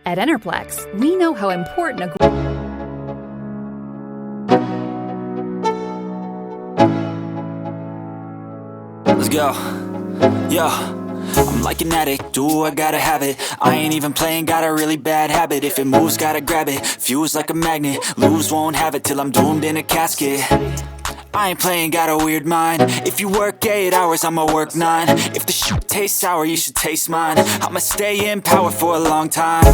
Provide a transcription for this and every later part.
At EnerPlex, we know how important a Let's go. Yo, I'm like an addict, do I gotta have it. I ain't even playing, got a really bad habit. If it moves, gotta grab it, fuse like a magnet. Lose, won't have it till I'm doomed in a casket. I ain't playing, got a weird mind. If you work 8 hours, I'ma work 9. If the shit tastes sour, you should taste mine. I'ma stay in power for a long time.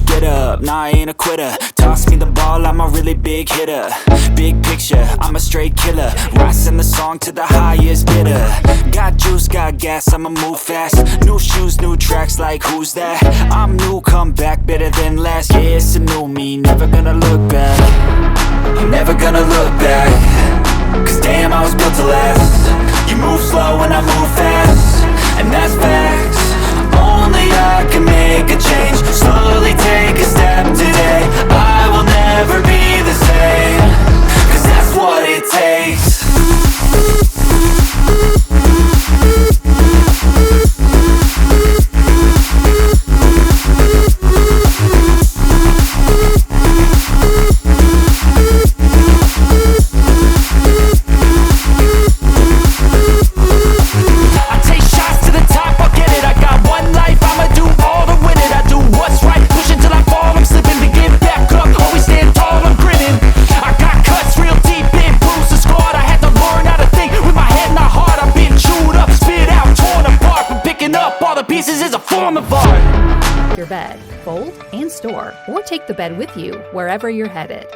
Get up, nah, I ain't a quitter. Toss me the ball, I'm a really big hitter. Big picture, I'm a straight killer. Rising the song to the highest bidder. Got juice, got gas, I'ma move fast. New shoes, new tracks, like who's that? I'm new, come back, better than last. Yeah, it's a new me, never gonna look back. I'm never gonna look back. Cause damn, I was built to last. You move slow and I move fast, and that's facts. Only I can make a change. Slowly take a step today. I will never be the same. Cause that's what it takes. Pieces is a form of art. your bed, fold and store, or take the bed with you wherever you're headed.